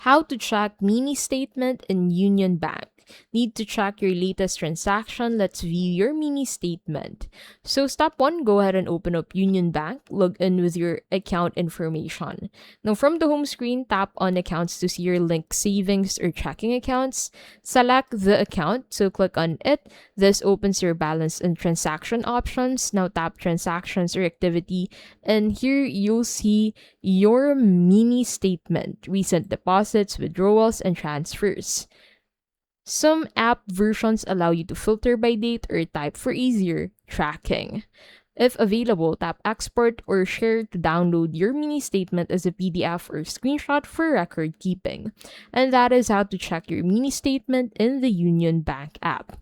How to track mini statement in Union Bank. Need to track your latest transaction? Let's view your mini statement. So step 1, go ahead and open up Union Bank, log in with your account information. Now from the home screen, tap on accounts to see your linked savings or checking accounts. Select the account, so click on it. This opens your balance and transaction options. Now tap transactions or activity, and here you'll see your mini statement, recent deposits, withdrawals, and transfers. Some app versions allow you to filter by date or type for easier tracking. If available, tap export or share to download your mini statement as a PDF or screenshot for record keeping. And that is how to check your mini statement in the Union Bank app.